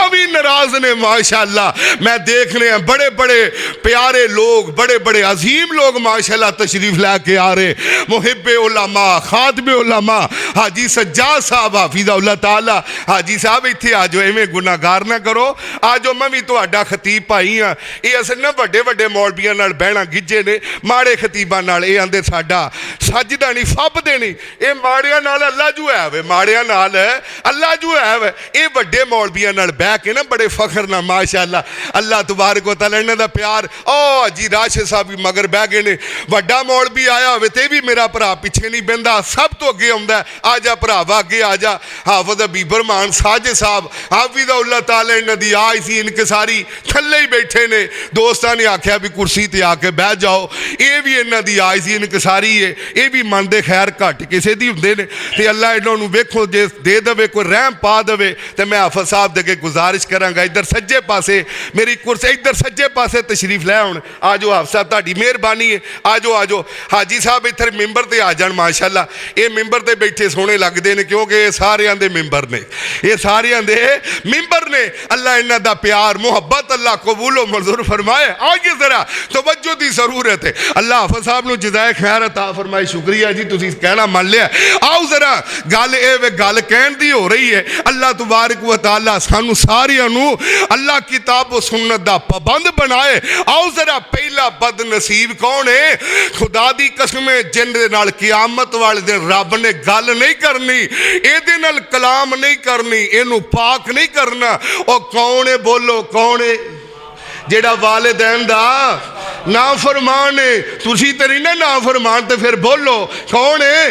भी नाराज ने माशाअल्लाह मैं देख रहे हैं बड़े बड़े प्यारे लोग बड़े बड़े अजीम लोग माशाअल्लाह तशरीफ लेके आ रहे मुहिब्बे उलमा खातमे उलमा हाजी सज्जाद साहब हाफिज़हुल्लाह ताला हाजी साहब इत्थे आ जाओ एवें गुनाहगार ना करो आ जाओ मैं भी तुहाडा खतीब भाई हाँ ये अस ना वड्डे वड्डे मौलवियां नाल बहना गिज्जे ने माड़े खतीबां नाल ये आंदे साडा सजदा नहीं फबदे नहीं ये माड़ियां नाल अल्लाह जू है वे माड़ियां नाल अल्लाह जू है वे ये वड्डे मौलवियां नाल बह के ना बड़े फखर ना माशाअल्लाह अल्लाह तबारक व तआला इन्हां दा प्यार ओ जी राशिद साहब भी मगर बह गए ने वड्डा मौलवी आया होवे ते भी मेरा भरा पिछे नहीं बहिंदा सब तो अगे आउंदा आ जा भरावा अगे आ जा हाफिज़ हबीब रहमान साजे साहब हाफिज़हुल्लाह ताला इन्हां दी आई सी इनकसारी थल्ले ही बैठे ने दोस्तां ने आख्या भी कुर्सी ते आके बह जाओ ये भी इन्हां दी आई सी इनकसारी है ये भी मनदे खैर घट किसी दी हुंदे ने ते अल्लाह इन्हां नूं वेखो जे दे देवे कोई रहम पा देवे ते मैं हाफिज़ साहब दे अगे गुजारिश करांगा इधर सज्जे पासे मेरी कुर्सी इधर सज्जे पासे तशरीफ लै आउण आ जाओ हाफिज़ साहब तुहाडी मेहरबानी है आ जाओ हाजी साहब इधर मिंबर ते आ जाण माशाअल्लाह ये मिंबर ते बैठे सोहणे लगदे ने क्योंकि ये सारियां दे मिंबर ने ये सारियां दे मिंबर ने अल्लाह इन्हां दा प्यार मुहब्बत अल्लाह कबूल व मंजूर फरमाए आगे जरा तवज्जो दी जरूरत है अल्लाह हाफिज़ साहब साहब जज़ाए खैर अता फरमाए, शुक्रिया जी तुसीं कहना मान लिया। आओ जरा गल ये गल कहण दी हो रही है। अल्लाह तबारक व तआला सानू सारियां नू अल्लाह किताब व सुन्नत दा पाबंद बनाए। आओ जरा पहला बदनसीब कौन है? खुदा दी कसम जिंदे नाल क़यामत वाले दिन रब ने गल नहीं करनी, एदे नाल कलाम नहीं करनी, इनू पाक नहीं करना। और कौन है? बोलो कौन है? जेड़ा वालिदैन दा ना फरमान है। तुसी ते नहीं ना फरमान, तो फिर बोलो कौन है?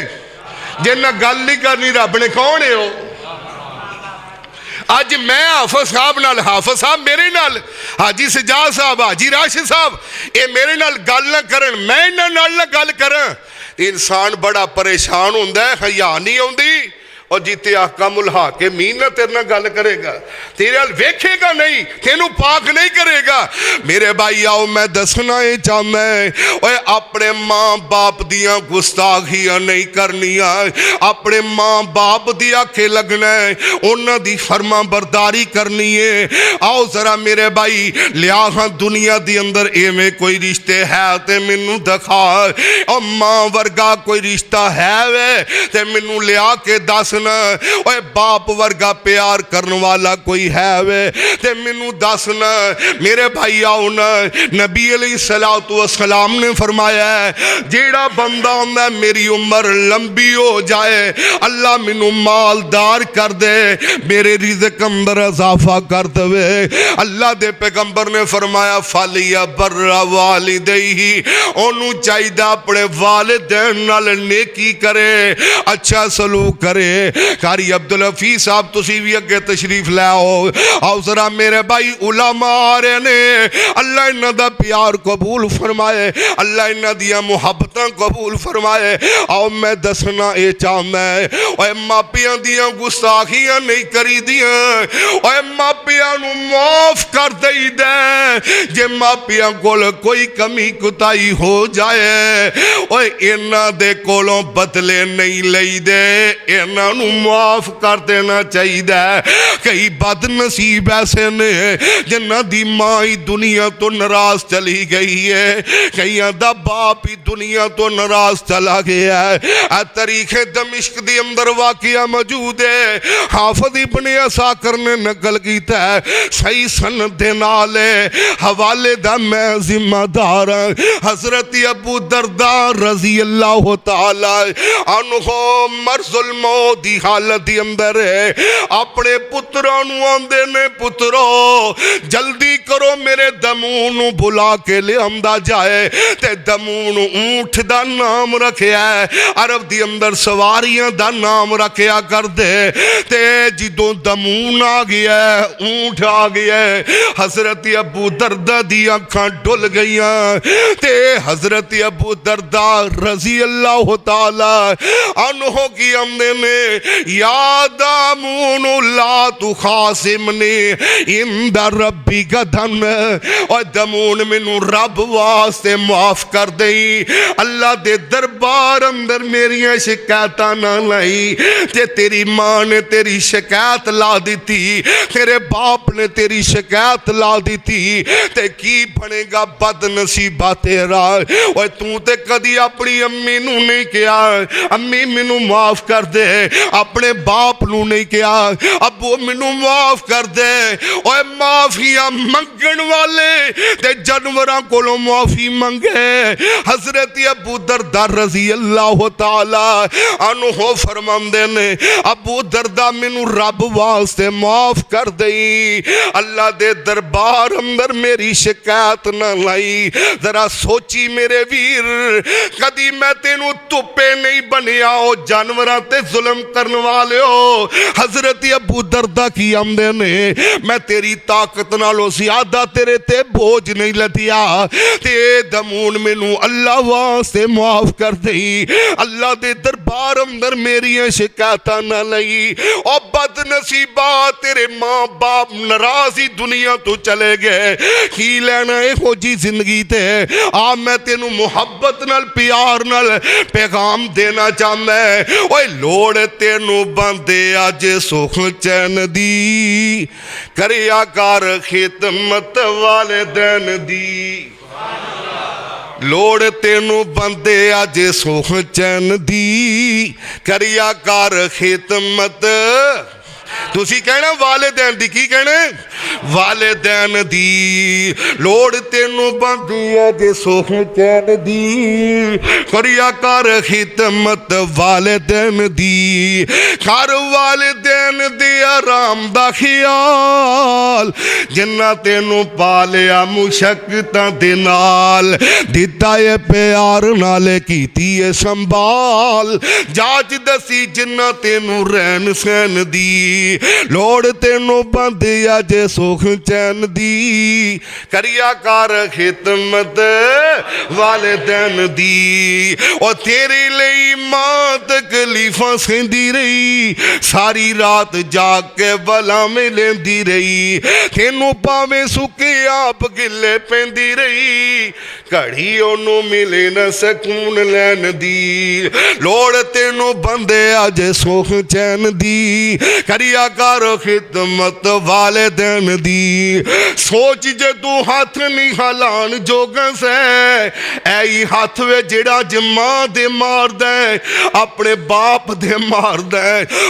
जिन्ना गल नहीं करनी रब ने, कौन है वो? अज मैं हाफिज साहब नाल, हाफिज साहब मेरे नाल, हाजी सजाद साहब, हाजी राशिद साहब, ये मेरे नाल गल ना करन, मैं इन्हां नाल ना गल करां, इंसान बड़ा परेशान हुंदा है। हया नहीं आउंदी। और जिते आका मुल्हा के मीन ना तेरे नाल गल करेगा, तेरे नाल वेखेगा नहीं, तेनू पाक नहीं करेगा। मेरे भाई आओ मैं दसना ये चाहना है, ओए अपने माँ बाप दियां गुस्ताखियां नहीं करनियां, अपने माँ बाप दी आखे लगना है, उन्हां दी फरमा बरदारी करनी है। आओ जरा मेरे भाई लिया हाँ दुनिया दी अंदर इवें कोई रिश्ते है ते मैनू दिखा, और माँ वर्गा कोई रिश्ता है वे ते मैनू लिया के दस। ओए बाप वर्गा प्यार करने वाला कोई है वे ते मैनू दस ना। मेरे भाई आओ ना, नबी अलैहिस्सलातु वस्सलाम ने फरमाया है जेड़ा बंदा होंदा मेरी उम्र लंबी हो जाए, अल्लाह मैनू मालदार कर दे, मेरे रिज़्क अंदर इजाफा कर दे। अल्लाह दे पैगंबर ने फरमाया फालिया बर्रा वालिदैही, ओनू चाहिए अपने वालिदैन नाल नेकी करे, अच्छा सलूक करे। कारी अब्दुल हफीज साहब तुसी भी अगे तशरीफ लै आओ जरा मेरे भाई उलमा आ रहे ने, अल्लाह इन्हां दा प्यार कबूल फरमाए, अल्लाह इन्हां दियां मुहब्बतां कबूल फरमाए। आओ मैं दसना ये चाहना है, ओए मापियां दियां गुस्ताखियां नहीं करी दियां, ओए मापियां नू माफ कर दईदा जे मापियां कोल कोई कमी कुताई हो जाए, ओए इन्हां दे कोलों बदले नहीं लईदे, इन्हां नू माफ कर देना चाहिए। कई बदनसीब ऐसे ने जिन्हां दी मां ही दुनिया तो नाराज चली गई है, कईयां दा बाप ही दुनिया तो नाराज चला गया है। तरीखे दमिश्क दी अंदर वाकिया मौजूद है, हाफिज इब्ने असाकिर ने नकल कीता है, सही सनद दे नाल हवाले दा मैं जिम्मेदार हां। हजरत अबू दरदा रजी अल्लाह तआला अन्हु मरजुल मौत दी हालत दी अंदर अपने पुत्रों नू आंदे ने, पुत्रो जल्दी करो मेरे दमून नू बुला के लिआंदा जाए। ते दमून ऊंट दा नाम रखिया है, अरब दी अंदर सवारियां दा नाम रखिया कर दे। ते जिदों दमून आ गया, ऊंट आ गया, हजरत अबू दरदा दी अखां डुल गईयां। ते हजरत अबू दरदा रजी अल्लाह तआला अन्हु की आंदे ने, यादा मूनु ला तू खासिमनी इंदा रब्बी गदन, और दमून मैनू रब वास्ते माफ कर दई, अल्लाह दे दरबार अंदर मेरियां शिकायतां ना लाई। जे तेरी मां ने तेरी शिकायत ला दी, तेरे बाप ने तेरी शिकायत ला दी, ते की बनेगा बदनसीबा तेरा। और तू ते कदी अपनी अम्मी नू नहीं कहा अम्मी मैनू माफ कर दे, अपने बाप नू नहीं कहा अबू मैनू माफ कर दे। और माफिया मंगण वाले ते जानवरां कोलों माफी मंगे। हजरत अबू दरदा रजी अल्लाह तआला अन्हु फरमांदे ने, अबू दरदा मैनू रब वास्ते माफ कर दई, अल्लाह दे दरबार अंदर मेरी शिकायत ना लाई। जरा सोची मेरे वीर, कदी मैं तेनू धुप्पे नहीं बनिया, ओ जानवरां ते जुल्म करने वाले हो। हजरत अबू दरदा की आमदे ने, मैं तेरी ताकत नालों ज्यादा तेरे ते बोझ नहीं लदिया, ते दमून मैनू अल्लाह वास्ते माफ कर दई, अल्लाह दे दरबार अंदर मेरियां शिकायतां ना लई। और बदनसीबा तेरे माँ बाप नाराज ही दुनिया तो चले गए, की लेना इहो जी जिंदगी ते। आ मैं तेनू मुहब्बत नाल प्यार नाल पैगाम देना चाहता है, ओए लोड़ तेनू बंदे अज सुख चैन दी, करिया कर खिदमत वाले दिन दी। ਲੋੜ ਤੈਨੂੰ ਬੰਦੇ ਅੱਜ ਸੁਖ ਚੈਨ ਦੀ, ਕਰਿਆ ਕਰ ਖਿਦਮਤ। ਤੁਸੀਂ ਕਹਿਣਾ ਵਾਲਿदैन ਦੀ, ਕੀ ਕਹਿਣਾ? ਵਾਲਿदैन ਦੀ। ਲੋੜ ਤੈਨੂੰ ਬੰਦੀ ਹੈ ਜੇ ਸੁਖ ਚੈਨ ਦੀ, ਕਰਿਆ ਕਰ ਖਿਦਮਤ ਵਾਲਿदैन ਦੀ। ਕਰ ਵਾਲਿदैन ਦੇ ਆਰਾਮ ਦਾ ਖਿਆਲ, ਜਿੰਨਾ ਤੈਨੂੰ ਪਾਲਿਆ ਮੁਸ਼ੱਕਤਾਂ ਦੇ ਨਾਲ। ਦਿੱਤਾ ਏ ਪਿਆਰ ਨਾਲ ਕੀਤੀ ਏ ਸੰਭਾਲ, ਜਾਚ ਦਸੀ ਜਿੰਨਾ ਤੈਨੂੰ ਰਹਿਣ ਸਹਿਣ ਦੀ। ਲੋੜ ਤੈਨੂੰ ਬੰਦੀ ਅੱਜ ਸੁਖ ਚੈਨ ਦੀ, ਕਰਿਆ ਕਰ ਖਿਦਮਤ ਵਾਲਿदैन ਦੀ। ਉਹ ਤੇਰੇ ਲਈ ਮਾਂ ਤਕਲੀਫਾਂ ਸਹਿੰਦੀ ਰਹੀ, ਸਾਰੀ ਰਾਤ ਜਾਗ ਕੇ ਬਲਾਵੇਂ ਲੈਂਦੀ ਰਹੀ। ਤੈਨੂੰ ਭਾਵੇਂ ਸੁੱਕੇ ਆਪ ਗਿੱਲੇ ਪੈਂਦੀ ਰਹੀ, ਘੜੀ ਉਹਨੂੰ ਮਿਲੇ ਨਾ ਸਕੂਨ ਲੈਣ ਦੀ। ਲੋੜ ਤੈਨੂੰ ਬੰਦੇ ਅੱਜ ਸੁਖ ਚੈਨ ਦੀ, ਕਰਿਆ ਕਰ ਖਿਦਮਤ ਵਾਲਿदैन ਦੀ। ਸੋਚ ਜੇ ਤੂੰ ਹੱਥ ਨਹੀਂ ਹਿਲਾਉਣ ਜੋਗਾ ਸੈ, ਐਈ ਹੱਥ ਵੇ ਜਿਹੜਾ ਮਾਂ ਦੇ ਮਾਰਦਾ, ਆਪਣੇ ਬਾਪ ਦੇ ਮਾਰਦਾ।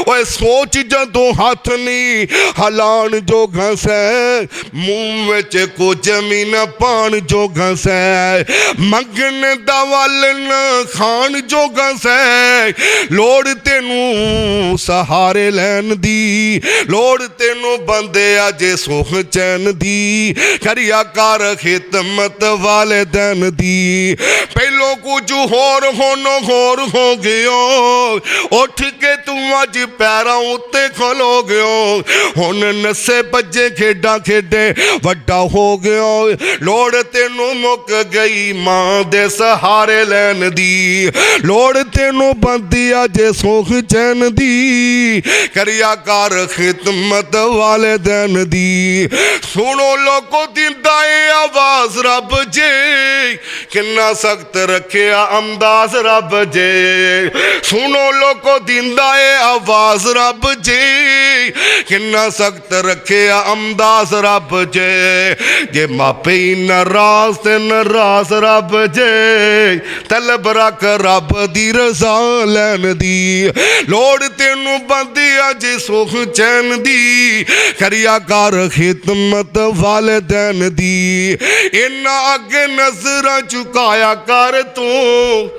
ਓਏ ਸੋਚ ਜਦੋਂ ਹੱਥ ਨਹੀਂ ਹਿਲਾਉਣ ਜੋਗਾ ਸੈ, ਮੂੰਹ ਵਿੱਚ ਕੁਝ ਵੀ ਨਾ ਪਾਣ ਜੋਗਾ ਸੈ, ਮੰਗਣ ਦਾ ਵੱਲ ਨਾ ਖਾਣ ਜੋਗਾ ਸੈ। ਲੋੜ ਤੈਨੂੰ ਸਹਾਰੇ ਲੈਣ ਦੀ, ਲੋੜ ਤੈਨੂੰ ਬੰਦੇ ਅੱਜ ਸੁਖ ਚੈਨ ਦੀ, ਕਰਿਆ ਕਰ ਖਿਦਮਤ ਵਾਲਿदैन ਦੀ। ਪਹਿਲੋਂ ਕੁਝ ਹੋਰ ਹੁਣ ਹੋਰ ਹੋ ਗਿਓ, ਉੱਠ ਕੇ ਤੂੰ ਅੱਜ ਪੈਰਾਂ ਉੱਤੇ ਖਲੋ ਗਿਓ। ਹੁਣ ਨਸੇ ਭੱਜੇ ਖੇਡਾਂ ਖੇਡੇ ਵੱਡਾ ਹੋ ਗਿਓ। ਲੋੜ ਤੈਨੂੰ ਮੁੱਕ ਗਈ ਮਾਂ ਦੇ ਸਹਾਰੇ ਲੈਣ ਦੀ। ਲੋੜ ਤੈਨੂੰ ਬੰਦੀ ਅੱਜ ਸੁਖ ਚੈਨ ਦੀ, ਕਰਿਆ ਕਰ ਖਿਦਮਤ ਵਾਲਿदैन ਦੀ। ਸੁਣੋ ਲੋਕੋ ਦਿੰਦਾ ਏ ਆਵਾਜ਼ ਰੱਬ ਜੇ, ਕਿੰਨਾ ਸਖਤ ਰੱਖਿਆ ਅੰਦਾਜ਼ ਰੱਬ ਜੇ। ਸੁਣੋ ਲੋਕੋ ਦਿੰਦਾ ਏ ਆਵਾਜ਼ ਰੱਬ ਜੇ, ਕਿੰਨਾ ਸਖਤ ਰੱਖਿਆ ਅੰਦਾਜ਼ ਰੱਬ ਜੇ। ਜੇ ਮਾਪੇ ਹੀ ਨਾਰਾਜ਼ ਤੇ ਨਾਰਾਜ਼ ਰੱਬ ਜੇ, ਤਲਬ ਰੱਖ ਰੱਬ ਦੀ ਰਜ਼ਾ ਲੈਣ ਦੀ। ਲੋੜ ਤੈਨੂੰ ਬੰਦੀ ਅੱਜ ਸੁਖ ਚੈਨ ਦੀ, ਕਰਿਆ ਕਰ ਖਿਦਮਤ ਵਾਲਿदैन ਦੀ। ਇਹਨਾਂ ਅੱਗੇ ਨਜ਼ਰਾਂ ਝੁਕਾਇਆ ਕਰ ਤੂੰ,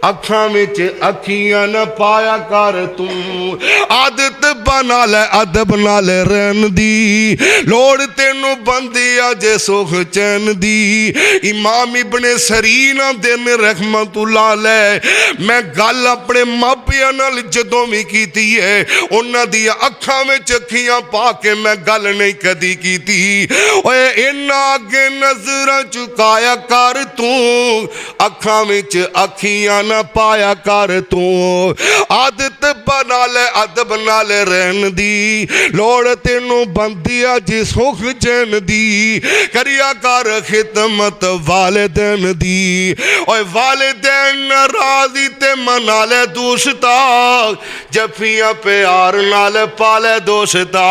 ਅੱਖਾਂ ਵਿੱਚ ਅੱਖੀਆਂ ਨਾ ਪਾਇਆ ਕਰ ਤੂੰ। ਆਦਤ ਬਣਾ ਲੈ ਅਦਬ ਨਾਲ ਰਹਿਣ ਦੀ। ਲੋੜ ਤੈਨੂੰ ਬੰਦੀ ਅੱਜ ਸੁਖ ਚੈਨ ਦੀ। ਇਮਾਮ ਇਬਨ ਸਰੀਨ ਦੇ ਨੇ ਰਹਿਮਤੁल्लाह ਲੈ, ਮੈਂ ਗੱਲ ਆਪਣੇ ਮਾਪਿਆਂ ਨਾਲ ਜਦੋਂ ਵੀ ਕੀਤੀ ਹੈ, ਉਹਨਾਂ ਦੀਆਂ ਅੱਖਾਂ ਵਿੱਚ ਅੱਖੀਆਂ ਪਾ ਕੇ ਮੈਂ ਗੱਲ ਨਹੀਂ ਕਦੀ ਕੀਤੀ। ਓਏ ਇਹਨਾਂ ਅੱਗੇ ਨਜ਼ਰਾਂ ਝੁਕਾਇਆ ਕਰ ਤੂੰ, ਅੱਖਾਂ ਵਿੱਚ ਅੱਖੀਆਂ ਨਾ ਪਾਇਆ ਕਰ ਤੂੰ। ਆਦਤ ਬਣਾ ਲੈ ਅਦਬ ਨਾਲ ਰਹਿਣ ਦੀ। ਲੋੜ ਤੈਨੂੰ ਬੰਦੀ ਅੱਜ ਸੁਖ ਚੈਨ ਦੀ, ਕਰਿਆ ਕਰ ਖਿਦਮਤ ਵਾਲਿदैन ਦੀ। ਓਏ ਵਾਲਿदैन ਰਾਜ਼ੀ ਤੇ ਮਨਾ ਲੈ ਦੋਸਤਾ, ਜਫੀਆਂ ਪਿਆਰ ਨਾਲ ਪਾ ਲੈ ਦੋਸਤਾ।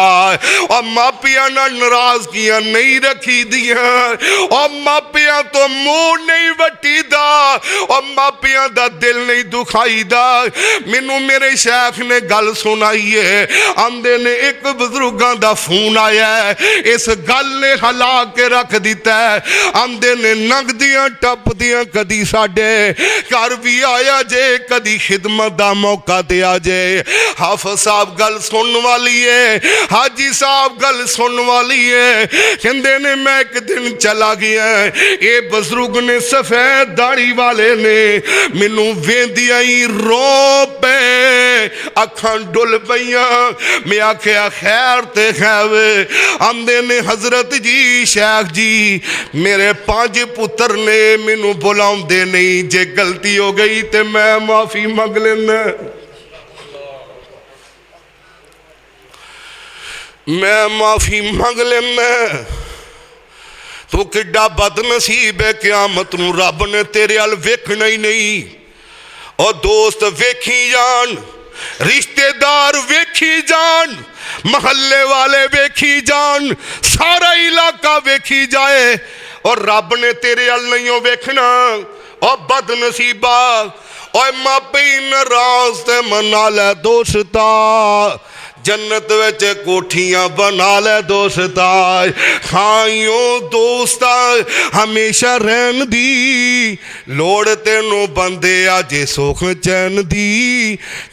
ਓ ਮਾਪਿਆਂ ਨਾਲ ਨਾਰਾਜ਼ਗੀਆਂ ਨਹੀਂ ਰੱਖੀ ਦੀਆਂ, ਓ ਮਾਪਿਆਂ ਤੋਂ ਮੂੰਹ ਨਹੀਂ ਵੱਟੀਦਾ, ਓ ਮਾਪਿਆਂ ਦਾ ਦਿਲ ਨਹੀਂ ਦੁਖਾਈਦਾ। ਮੈਨੂੰ ਮੇਰੇ ਸ਼ੇਖ ਨੇ ਗੱਲ ਸੁਣਾਈ ਹੈ, ਆਂਦੇ ਨੇ ਇੱਕ ਬਜ਼ੁਰਗਾਂ ਦਾ ਫੋਨ ਆਇਆ, ਇਸ ਗੱਲ ਨੇ ਹਿਲਾ ਕੇ ਰੱਖ ਦਿੱਤਾ। ਆਂਦੇ ਨੇ ਲੰਘਦੀਆਂ ਟੱਪਦੀਆਂ ਕਦੀ ਸਾਡੇ ਘਰ ਵੀ ਆਇਆ ਜੇ, ਕਦੀ ਖਿਦਮਤ ਦਾ ਮੌਕਾ ਦਿਆ ਜੇ। ਹਾਫਿਜ਼ ਸਾਹਿਬ ਗੱਲ ਸੁਣਨ ਵਾਲੀ ਹੈ, ਹਾਜੀ ਸਾਹਿਬ ਗੱਲ ਸੁਣਨ ਵਾਲੀ ਹੈ। ਕਹਿੰਦੇ ਨੇ ਮੈਂ ਇੱਕ ਦਿਨ ਚਲਾ ਗਿਆ, ਇਹ ਬਜ਼ੁਰਗ ਨੇ ਸਫੈਦ ਦਾੜੀ ਵਾਲੇ ਨੇ ਮੈਨੂੰ ਵੇਂਦੀਆਂ ਹੀ ਰੋ ਪਏ, ਅੱਖਾਂ ਡੁੱਲ ਪਈਆਂ। ਮੈਂ ਆਖਿਆ ਖੈਰ ਤੇ ਖੈਵੇ। ਆਂਦੇ ਨੇ ਹਜ਼ਰਤ ਜੀ ਸ਼ੇਖ ਜੀ ਮੇਰੇ 5 ਪੁੱਤਰ ਨੇ, ਮੈਨੂੰ ਬੁਲਾਉਂਦੇ ਨਹੀਂ, ਜੇ ਗਲਤੀ ਹੋ ਗਈ ਤੇ ਮੈਂ ਮਾਫੀ ਮੰਗ ਲੈਣਾ, मैं माफी मंग लेना। तू किड्डा बदनसीब है, क़यामत नूं रब ने तेरे अल वेखना ही नहीं। और दोस्त वेखी जान, रिश्तेदार वेखी जान, महल्ले वाले वेखी जान, सारा इलाका वेखी जाए, और रब ने तेरे अल नहीं वेखना। ओ बदनसीबा ओए मापे नाराज ते मना लै दोस्ता जन्नत विच कोठियां बना लै दोस्ता खाइयो दोस्ता हमेशा रहन दी लोड़ तेनों बंदे अजे सुख चैन दी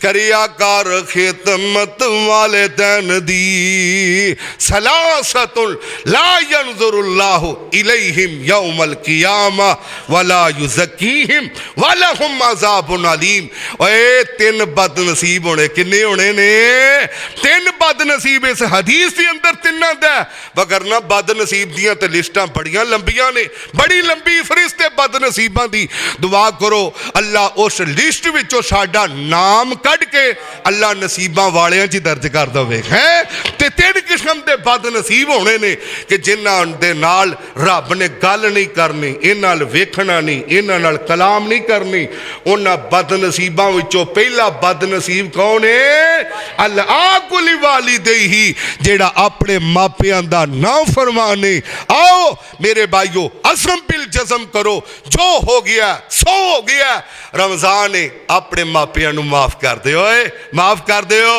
करिया कर खिदमत वाले तैन दी सलासतुल ला यंजुरुल्लाहु इलैहिम यौमल क़ियामा वला युज़क्कीहिम वलहुम अज़ाबुन अलीम। ओए तीन बदनसीब होने किन्ने होने ने तीन बदनसीब इस हदीस के अंदर तिन्ना दा वगरना बदनसीब दियां ते लिस्टां बड़ियां लंबियां ने बड़ी लंबी फरिश्त है बदनसीबां दी। दुआ करो अल्लाह उस लिस्ट विचों साडा नाम कढ़ के अल्लाह नसीबां वालियां च दर्ज कर दवे है। ते तीन किस्म दे बदनसीब होने ने कि जिन्हां दे नाल रब ने गल नहीं करनी इन्हां नाल वेखना नहीं इन्हां नाल कलाम नहीं करनी। उन्हां बदनसीबां विचों पहला बदनसीब कौन है अल्लाह कुली वाली दे ही जेड़ा अपने मापियां दा ना फरमाने। आओ मेरे भाइयों असम बिल जज़म करो जो हो गया सो हो गया। रमजान है अपने मापियां नू माफ कर दे माफ कर दियो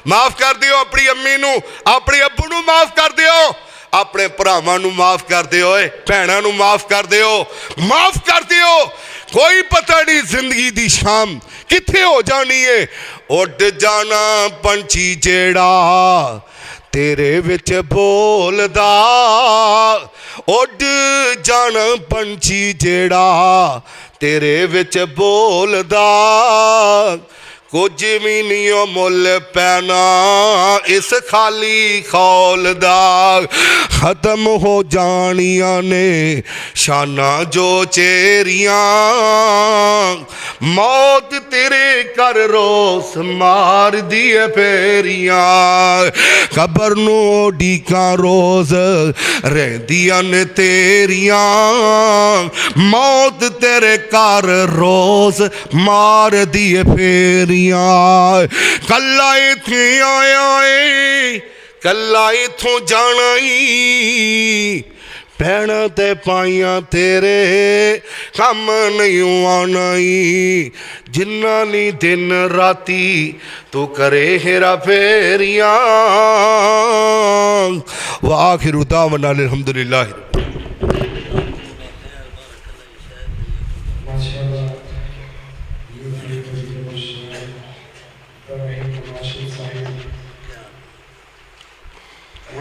माफ कर दियो अपनी अम्मी नू अपने अब्बू नू माफ कर दियो अपने भरावां नू माफ कर दियो भैणां नू माफ कर दियो माफ कर दियो। कोई पता नहीं जिंदगी दी शाम किथे हो जानी है। उड़ जाना पंछी जेड़ा तेरे विच बोलदा उड़ जाना पंछी जेड़ा तेरे विच बोलदा कुछ भी नहीं मुल पैना इस खाली खौल दा खत्म हो जानिया ने शाना जो चेरियां मौत तेरे कर रोस मार दिए फेरियां कबर नू डीका रोज रहदियां ने तेरियां मौत तेरे कर रोज मार दिए फेरियां। कल्ला इत्थे आया है कल्ला इथों जाना ही भैणा ते पाइया तेरे कम नहीं आना ही जिन्ना नी दिन राती तू करे हेरा फेरियां। व आखिरु दावना अल्हम्दुलिल्लाह।